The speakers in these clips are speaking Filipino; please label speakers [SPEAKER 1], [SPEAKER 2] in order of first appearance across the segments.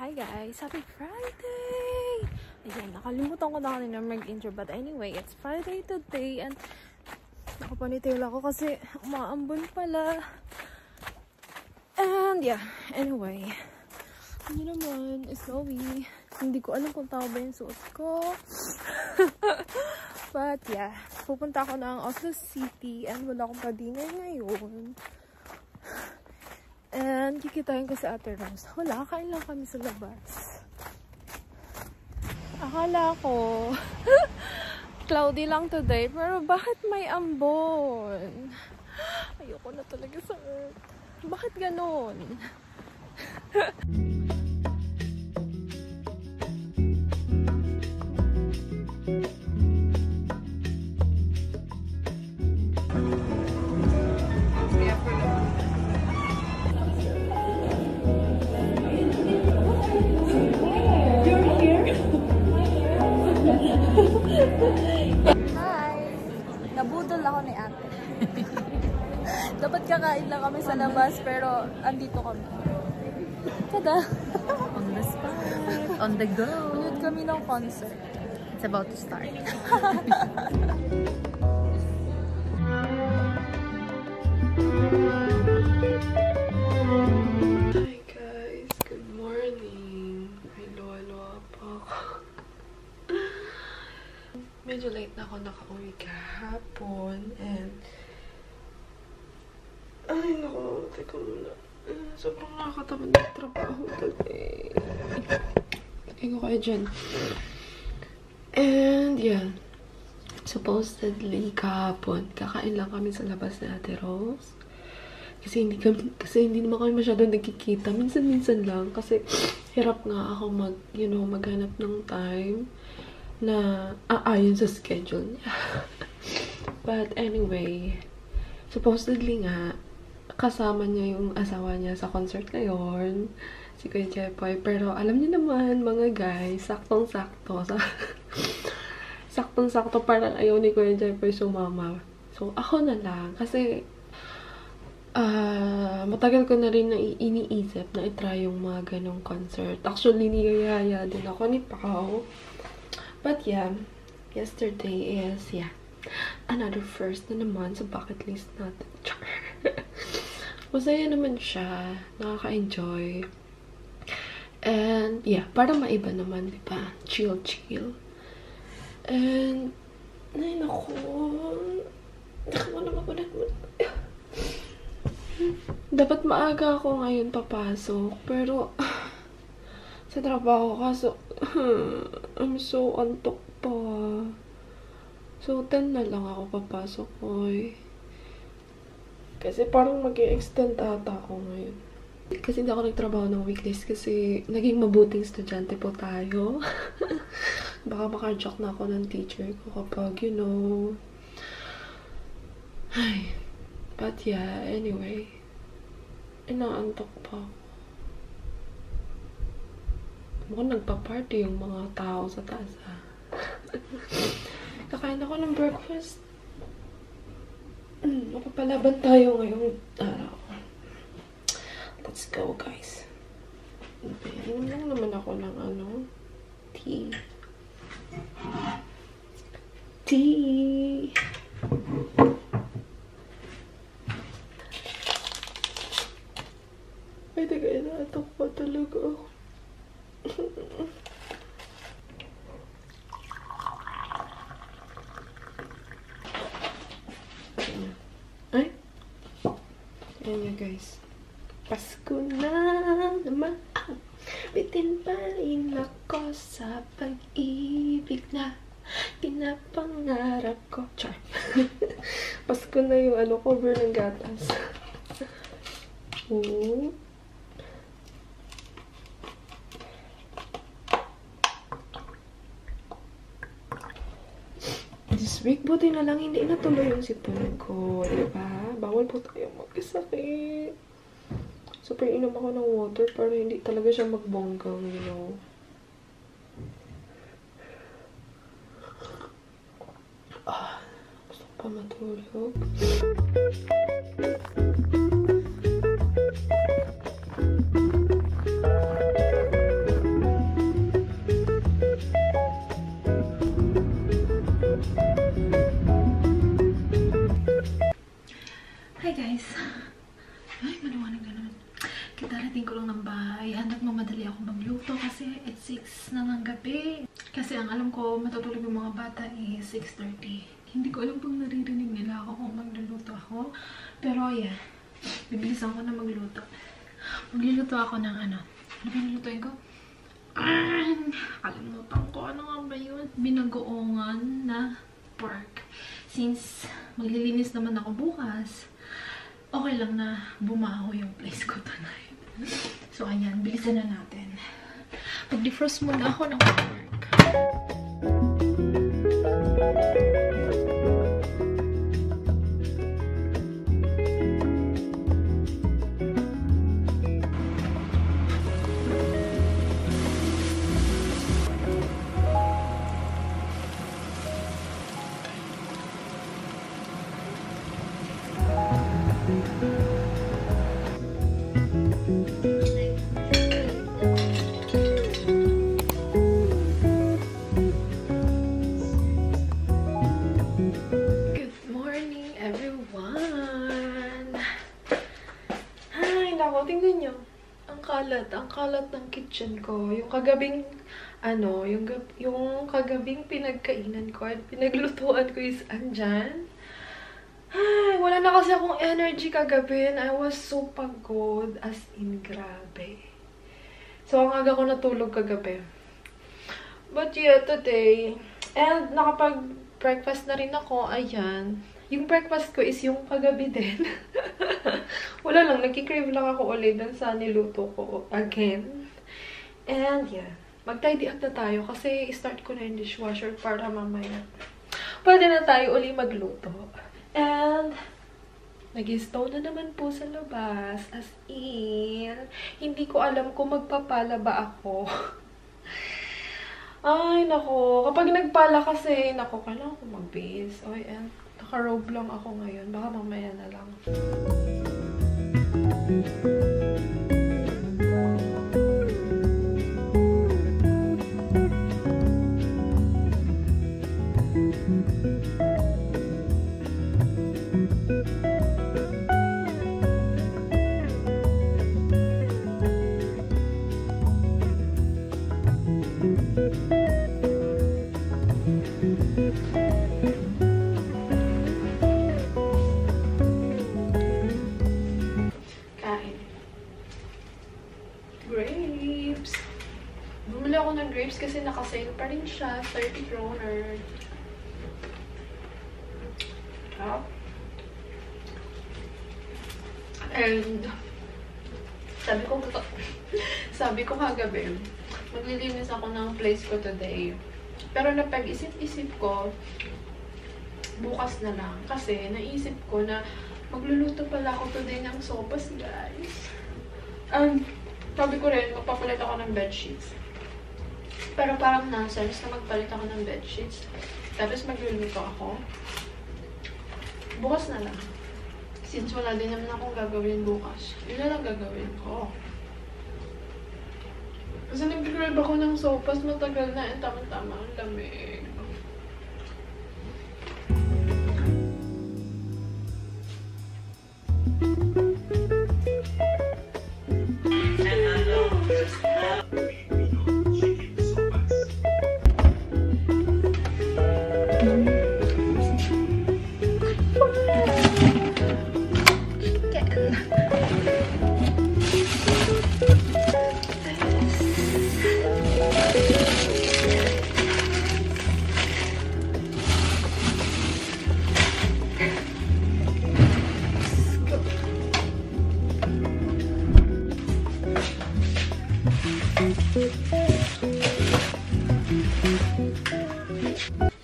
[SPEAKER 1] Hi guys! Happy Friday! Ayan, nakalimutan ko na kanina mag-intro. But anyway, it's Friday today and nakapanitil ako kasi umaambon pala. And yeah, anyway. Ano naman, snowy. Hindi ko alam kung tao ba yung suot ko. But yeah, pupunta ako ng Oslo City and wala akong padingay ngayon. And kikitain ko sa Ate Rose. Wala, kain lang kami sa labas. Akala ko cloudy lang today, pero bakit may ambon? Ayoko na talaga sa earth. Bakit ganon? Hi! Nabudol ako ni ate. Dapat kakain lang kami sa labas, pero andito kami. Tada!
[SPEAKER 2] On the spot, on the go.
[SPEAKER 1] Ulit kami ng concert.
[SPEAKER 2] It's about to start.
[SPEAKER 3] Hi guys, good morning. Hello pa ako. Medyo late na ako nakauwi kahapon and ay naku, teka muna. Sobrang nakakatamad ng trabaho today. Lagay ko kayo dyan. And yeah, supposedly kahapon kakain lang kami sa labas ni Ate Rose. Kasi hindi naman kami masyadong nagkikita. Minsan-minsan lang. Kasi hirap nga ako maghanap ng time na aayon sa schedule niya. But anyway, supposedly nga, kasama niya yung asawa niya sa concert ngayon. Si Kuya Jepoy. Pero alam niyo naman, mga guys, saktong-sakto. Saktong-sakto parang ayaw ni Kuya Jepoy sumama. So, ako na lang. Kasi, matagal ko na rin iniisip na itry yung mga ganong concert. Actually, niyayaya din ako ni Pao. But yeah, yesterday is, another first na naman sa bucket list natin. Masaya naman siya. Nakaka-enjoy. And yeah, parang maiba naman, diba? Chill. And, ay naku. Dapat maaga ako ngayon papasok. Pero, sa trabaho kaso, I'm so antok pa. So, 10 na lang ako papasok, oy. Kasi parang mag-i-extend ata ako ngayon. Kasi hindi ako nagtrabaho ng weekdays kasi naging mabuting estudyante po tayo. Baka maka-joke na ako ng teacher ko kapag, Ay. But yeah, anyway. Inaantok pa ako. Mukhang nagpa-party yung mga tao sa taas, ha? Kakain ako ng breakfast. Mapapalaban tayo ngayong araw. Let's go, guys. Inom lang naman ako ng tea. Tea! Ay, taga, inaatok pa talaga ako. Ay? Ayan nga, guys. Pasko na naman. Bitin pa rin ako sa pag-ibig na pinapangarap ko. Char. Pasko na yung cover ng gatas. Oh. This week, buti na lang hindi natuloy yung sipon ko. Diba? Bawal po tayo magkasakit. Super inom ako ng water para hindi talaga siya magbonggang, Gusto pa matulog.
[SPEAKER 1] Kakarating ko lang ng bahay. Nagmamadali ako magluto kasi it's 6 na ng gabi. Kasi ang alam ko, matutulog yung mga bata is 6:30. Hindi ko alam kung naririnig nila ako kung magluluto ako. Pero yeah, bibilisan ko na magluto. Magluluto ako ng ano ba nilutuin ko? Kalimutan ko. Ano nga ba yun? Binagoongan na pork. Since maglilinis naman ako bukas, okay lang na bumaho yung place ko tonight. So, ayan. Bilisan na natin. Mag-defrost muna ako ng pork. Tingnan nyo. Ang kalat ng kitchen ko. Yung kagabing, yung kagabing pinagkainan ko at pinaglutuan ko is andyan. Ay, wala na kasi akong energy kagabi and I was so pagod. As in, grabe. So, ang aga ko natulog kagabi. But yeah, today, and nakapag-breakfast na rin ako, ayan. Yung breakfast ko is yung kagabi din. Wala lang, nagkikrave lang ako ulit dun sa niluto ko again. And yeah, mag-tidy up na tayo kasi start ko na yung dishwasher para mamaya pwede na tayo uli magluto. And nag-stow na naman po sa labas. As in, hindi ko alam kung magpapala ba ako. Ay, nako. Kapag nagpala kasi, nako, kailangan ko mag-base. Oy, and naka-robe lang ako ngayon. Baka mamaya na lang. Grapes. Bumili ako ng grapes kasi nakasale pa rin siya. 30 kroner. And sabi ko kagabi, maglilinis ako ng place ko today. Pero napag-isip-isip ko, bukas na lang. Kasi naisip ko na magluluto pala ako today ng sopas, guys. And sabi ko rin, magpapalit ako ng bedsheets. Pero parang nonsense na magpalit ako ng bedsheets. Tapos magluluto ako. Bukas na lang. Since wala din naman akong gagawin bukas. Yun na lang gagawin ko. Kasi nag-grab ako ng sopas, matagal na. And tama-tama ang lamig.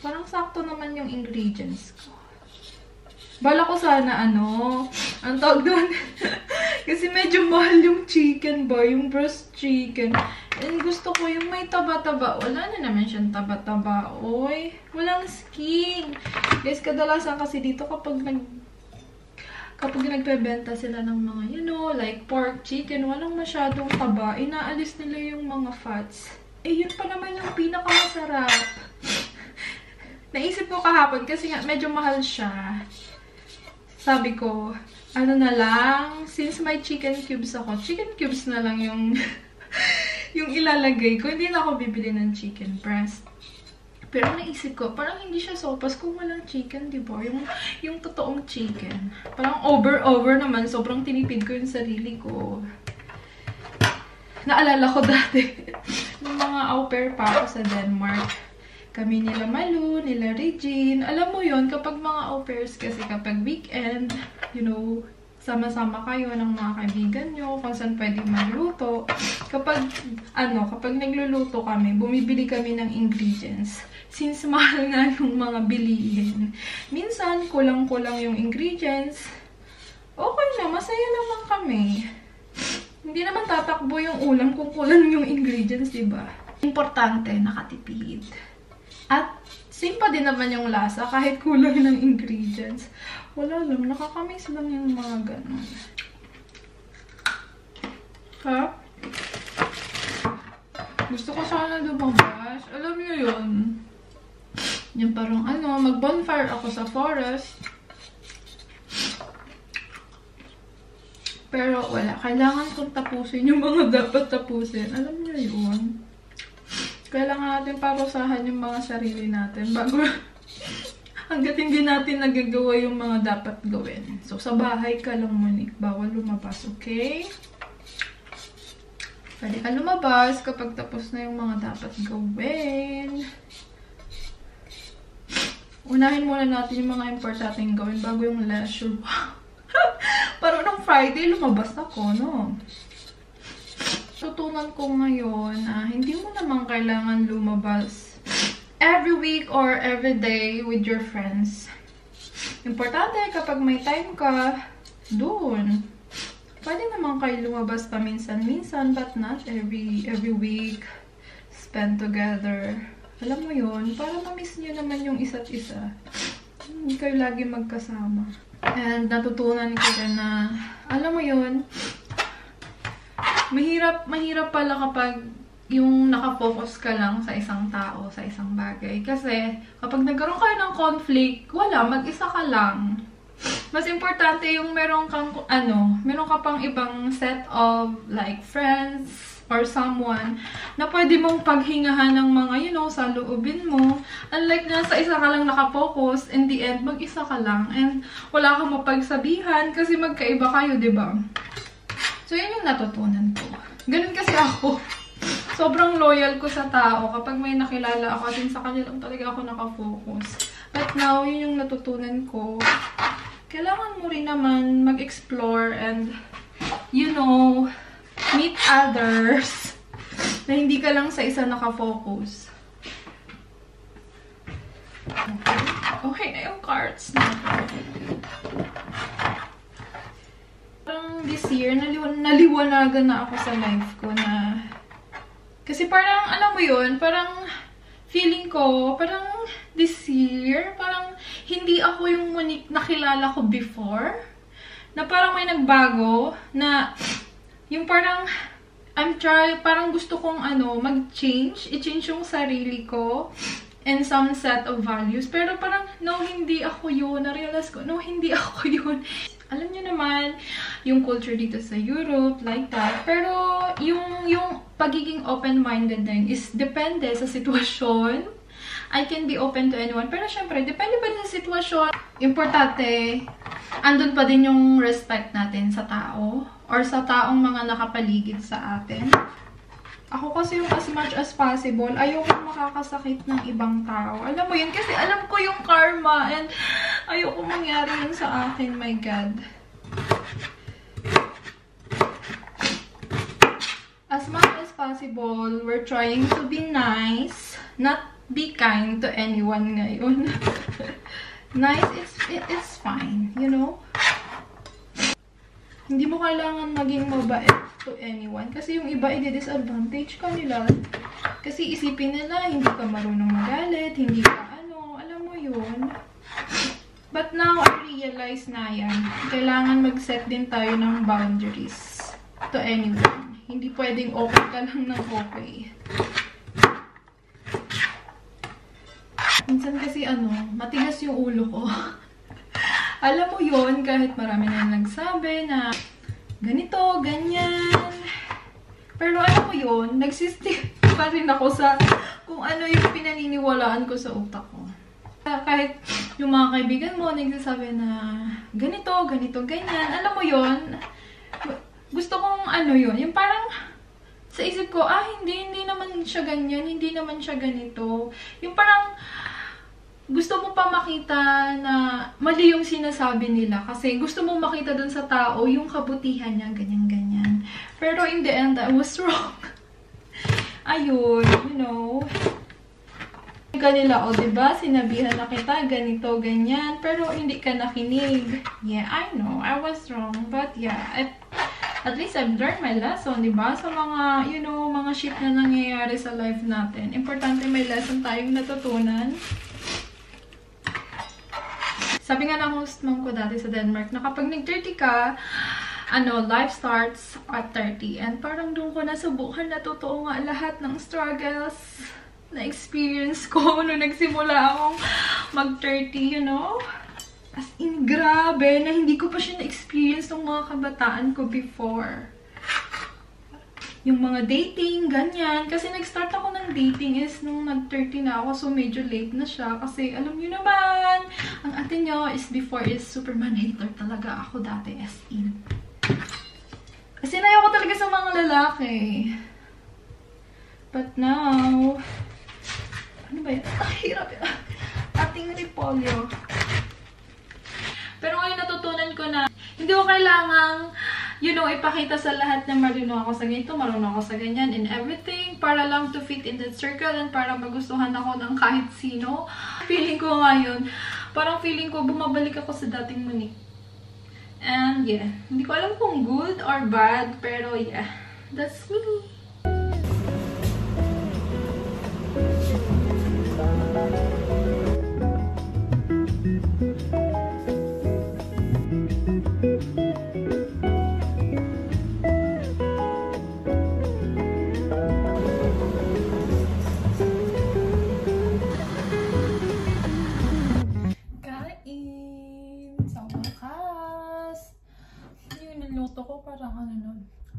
[SPEAKER 1] Parang sakto naman yung ingredients ko. Bala ko sana ang tawag doon. Kasi medyo mahal yung chicken ba, yung breast chicken. And gusto ko yung may taba-taba. Wala na naman siyang taba-taba. Oy, walang skin. Guys, kadalasan kasi dito kapag nagbebenta sila ng mga, like pork, chicken, walang masyadong taba. Inaalis nila yung mga fats. Eh, yun pa naman yung pinakamasarap. Naisip ko kahapon kasi nga medyo mahal siya. Sabi ko,
[SPEAKER 4] ano na lang, since may chicken cubes ako, chicken cubes na lang yung yung ilalagay ko. Hindi na ako bibili ng chicken breast. Pero naisip ko, parang hindi siya sopas kung walang chicken, di ba? Yung totoong chicken. Parang over naman. Sobrang tinipid ko yung sarili ko. Naalala ko dati, nung mga au pair pa ako sa Denmark. Kami nila Malu, nila Regine. Alam mo yon kapag mga au pairs kasi kapag weekend, you know, sama-sama kayo ng mga kaibigan nyo, kung saan pwede magluto. Kapag nagluluto kami, bumibili kami ng ingredients. Since mahal nga yung mga bilihin. Minsan, kulang-kulang yung ingredients. Okay na, masaya naman kami. Hindi naman tatakbo yung ulam kung kulang yung ingredients, diba? Importante, nakatipid. At same pa din naman yung lasa kahit kulang ng ingredients. Wala lang, nakakamiss lang yung mga ganun. Ha? Gusto ko sana lumabas. Alam niyo yun. Yung parang mag-bonfire ako sa forest. Pero wala, kailangan kong tapusin yung mga dapat tapusin. Alam niyo yun. Kailangan natin parusahan yung mga sarili natin bago hanggat hindi natin nagagawa yung mga dapat gawin. So, sa bahay ka lang, Monique. Bawal lumabas, okay? Pwede ka lumabas kapag tapos na yung mga dapat gawin. Unahin muna natin yung mga importanteng gawin bago yung leisure. Parang nung Friday, lumabas ako, no? Tutunan ko ngayon na hindi mo naman kailangan lumabas every week or every day with your friends. Importante, kapag may time ka, dun. Pwede naman kayo lumabas paminsan-minsan, but not every week. Spend together. Alam mo yun, para ma-miss nyo naman yung isa't isa. Hindi kayo lagi magkasama. And natutunan ko rin na, alam mo yun, mahirap pala kapag yung nakafocus ka lang sa isang tao, sa isang bagay. Kasi kapag nagkaroon kayo ng conflict, wala, mag-isa ka lang. Mas importante yung meron ka pang ibang set of like friends or someone na pwede mong paghingahan ng mga, sa loobin mo. Unlike na sa isa ka lang nakafocus, in the end, mag-isa ka lang. And wala kang mapagsabihan kasi magkaiba kayo, diba? So, yun yung natutunan ko. Ganun kasi ako. Sobrang loyal ko sa tao kapag may nakilala ako. At sa kanya lang talaga ako nakafocus. But now, yun yung natutunan ko. Kailangan mo rin naman mag-explore and, meet others na hindi ka lang sa isa nakafocus. Okay na yung cards. Parang this year, naliwanagan na ako sa life ko na kasi parang, alam mo yun, parang feeling ko, parang this year, parang hindi ako yung Monique nakilala ko before. Na parang may nagbago, na yung parang, parang gusto kong mag-change, i-change yung sarili ko and some set of values. Pero parang, no, hindi ako yun. Na-realize ko, no, hindi ako yun. Alam niyo naman, yung culture dito sa Europe, like that. Pero, yung pagiging open-minded din is depende sa sitwasyon. I can be open to anyone. Pero syempre, depende pa din sa sitwasyon. Importante, andun pa din yung respect natin sa tao or sa taong mga nakapaligid sa atin. Ako kasi yung as much as possible, ayoko makakasakit ng ibang tao. Alam mo yun, kasi alam ko yung karma and ayoko mangyari yun sa akin, my God. As much as possible, we're trying to be nice, not be kind to anyone ngayon. Nice, it's fine, Hindi mo kailangan maging mabait to anyone. Kasi yung iba, i-disadvantage ka nila. Kasi isipin nila, hindi ka marunong magalit, hindi ka alam mo yun. But now, I realize na yan. Kailangan mag-set din tayo ng boundaries to anyone. Hindi pwedeng okay ka lang ng okay. Minsan kasi matigas yung ulo ko. alam mo yon, kahit marami na nagsabi na ganito, ganyan. Pero alam mo yon, nagsistick pa rin ako sa kung ano yung pinaniniwalaan ko sa utak ko. Kahit yung mga kaibigan mo nagsasabi na ganito, ganito, ganyan. Alam mo yon, gusto kong ano yon, yung parang sa isip ko, hindi naman siya ganyan, hindi naman siya ganito. Yung parang gusto mo pa makita na mali yung sinasabi nila kasi gusto mo makita dun sa tao yung kabutihan niya, ganyan-ganyan. Pero in the end, I was wrong. Ayun, you know. Kanila, diba? Sinabihan na kita, ganito, ganyan. Pero hindi ka nakinig. Yeah, I know, I was wrong. But yeah, at least I've learned my lesson, diba? Sa mga, you know, mga shit na nangyayari sa life natin. Importante may lesson tayong natutunan. Sabi nga ng host mom ko dati sa Denmark, na kapag nag-30 ka, life starts at 30. And parang doon ko nasubukan na totoo nga lahat ng struggles na experience ko nung nagsimula akong mag-30, you know? As in, grabe, na hindi ko pa siya na-experience ng mga kabataan ko before. Yung mga dating, ganyan. Kasi nag-start ako ng dating is nung nag-30 na ako, so medyo late na siya. Kasi alam niyo naman, ang ate nyo is before is Superman hater talaga ako dati, as in. Kasi nayaw ko talaga sa mga lalaki. But now, ano ba yun? Hirap yun. Ating repolyo. Pero ngayon natutunan ko na hindi ko kailangang, you know, ipakita sa lahat na marunong ako sa ganito, marunong ako sa ganyan, and everything, para lang to fit in that circle and para magustuhan ako ng kahit sino. Feeling ko ngayon, parang feeling ko bumabalik ako sa dating Monique. And yeah, hindi ko alam kung good or bad, pero yeah, that's me.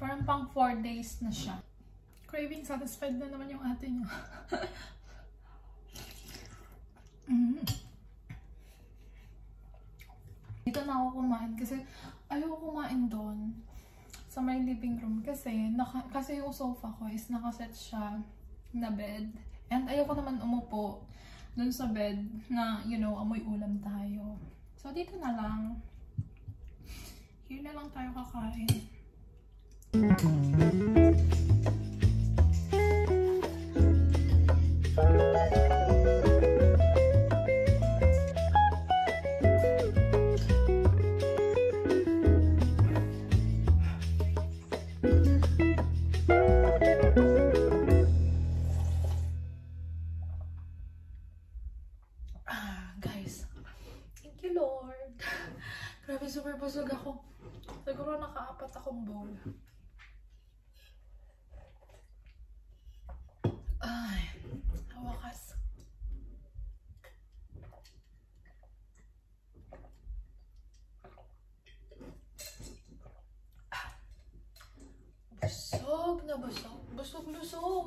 [SPEAKER 5] Parang pang 4 days na siya. Craving satisfied na naman yung ate niyo. Dito na ako kumain kasi ayoko kumain doon sa may living room kasi yung sofa ko is nakaset siya na bed. And ayoko naman umupo doon sa bed na, you know, amoy ulam tayo. So dito na lang. Here na lang tayo kakain. Guys, thank you Lord. Grabe, super busog ako. Siguro naka-4 akong bowl. Ay, wakas. Busog na busog. Busog-lusog.